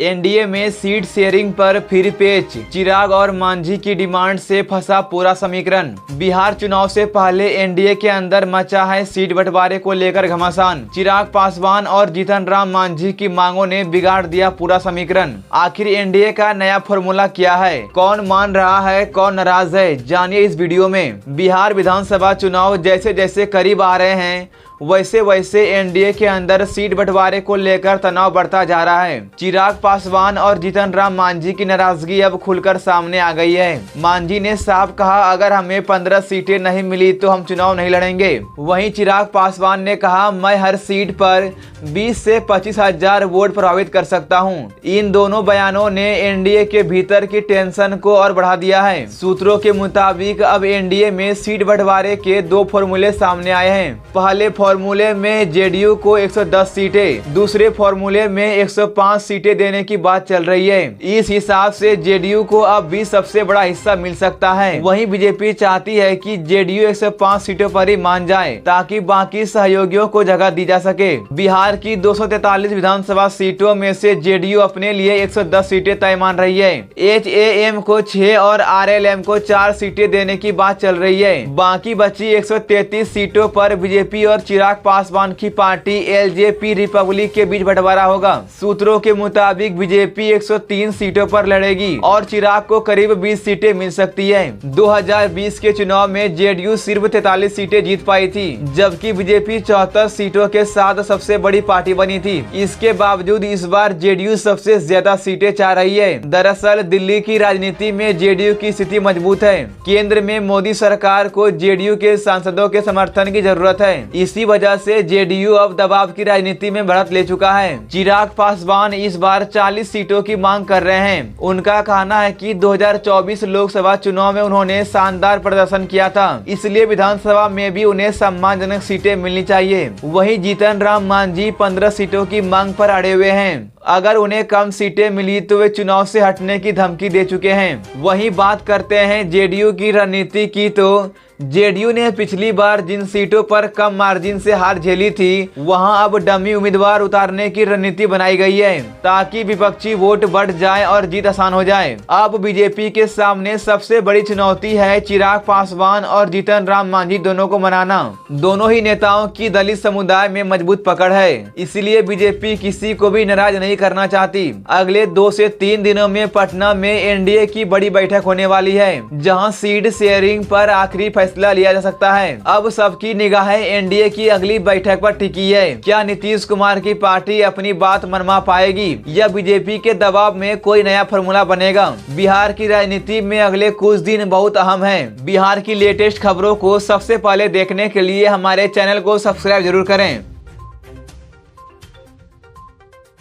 NDA में seat sharing पर फिर पेच, चिराग और मांझी की डिमांड से फंसा पूरा समीकरण। बिहार चुनाव से पहले एनडीए के अंदर मचा है सीट बंटवारे को लेकर घमासान। चिराग पासवान और जीतन राम मांझी की मांगों ने बिगाड़ दिया पूरा समीकरण। आखिर एनडीए का नया फॉर्मूला क्या है, कौन मान रहा है, कौन नाराज है, जानिए इस वीडियो में। बिहार विधानसभा चुनाव जैसे जैसे करीब आ रहे हैं वैसे वैसे एनडीए के अंदर सीट बंटवारे को लेकर तनाव बढ़ता जा रहा है। चिराग पासवान और जीतन राम मांझी की नाराजगी अब खुलकर सामने आ गई है। मांझी ने साफ कहा, अगर हमें 15 सीटें नहीं मिली तो हम चुनाव नहीं लड़ेंगे। वहीं चिराग पासवान ने कहा, मैं हर सीट पर 20 से 25 हजार वोट प्रभावित कर सकता हूं। इन दोनों बयानों ने एनडीए के भीतर की टेंशन को और बढ़ा दिया है। सूत्रों के मुताबिक अब एनडीए में सीट बंटवारे के 2 फॉर्मूले सामने आए हैं। पहले फॉर्मूले में जेडीयू को 110 सीटें, दूसरे फॉर्मूले में 105 सीटें देने की बात चल रही है। इस हिसाब से जेडीयू को अब भी सबसे बड़ा हिस्सा मिल सकता है। वहीं बीजेपी चाहती है कि जेडीयू 105 सीटों पर ही मान जाए ताकि बाकी सहयोगियों को जगह दी जा सके। बिहार की 243 विधानसभा सीटों में से जेडीयू अपने लिए 110 सीटें तय मान रही है। एचएएम को 6 और आरएलएम को 4 सीटें देने की बात चल रही है। बाकी बची 133 सीटों पर बीजेपी और चिराग पासवान की पार्टी एलजेपी रिपब्लिक के बीच बंटवारा होगा। सूत्रों के मुताबिक बीजेपी 103 सीटों पर लड़ेगी और चिराग को करीब 20 सीटें मिल सकती है। 2020 के चुनाव में जेडीयू सिर्फ 43 सीटें जीत पाई थी, जबकि बीजेपी 74 सीटों के साथ सबसे बड़ी पार्टी बनी थी। इसके बावजूद इस बार जेडीयू सबसे ज्यादा सीटें चाह रही है। दरअसल दिल्ली की राजनीति में जेडीयू की स्थिति मजबूत है। केंद्र में मोदी सरकार को जेडीयू के सांसदों के समर्थन की जरूरत है। इसी वजह से जेडीयू अब दबाव की राजनीति में बढ़त ले चुका है। चिराग पासवान इस बार 40 सीटों की मांग कर रहे हैं। उनका कहना है कि 2024 लोकसभा चुनाव में उन्होंने शानदार प्रदर्शन किया था, इसलिए विधानसभा में भी उन्हें सम्मानजनक सीटें मिलनी चाहिए। वहीं जीतन राम मांझी 15 सीटों की मांग पर अड़े हुए हैं। अगर उन्हें कम सीटें मिली तो वे चुनाव से हटने की धमकी दे चुके हैं। वहीं बात करते हैं जेडीयू की रणनीति की, तो जेडीयू ने पिछली बार जिन सीटों पर कम मार्जिन से हार झेली थी वहां अब डमी उम्मीदवार उतारने की रणनीति बनाई गई है ताकि विपक्षी वोट बढ़ जाए और जीत आसान हो जाए। अब बीजेपी के सामने सबसे बड़ी चुनौती है चिराग पासवान और जीतन राम मांझी दोनों को मनाना। दोनों ही नेताओं की दलित समुदाय में मजबूत पकड़ है, इसलिए बीजेपी किसी को भी नाराज नहीं करना चाहती। अगले 2 से 3 दिनों में पटना में एनडीए की बड़ी बैठक होने वाली है, जहां सीट शेयरिंग पर आखिरी फैसला लिया जा सकता है। अब सबकी निगाहें एनडीए की अगली बैठक पर टिकी है। क्या नीतीश कुमार की पार्टी अपनी बात मनवा पाएगी या बीजेपी के दबाव में कोई नया फॉर्मूला बनेगा? बिहार की राजनीति में अगले कुछ दिन बहुत अहम है। बिहार की लेटेस्ट खबरों को सबसे पहले देखने के लिए हमारे चैनल को सब्सक्राइब जरूर करें।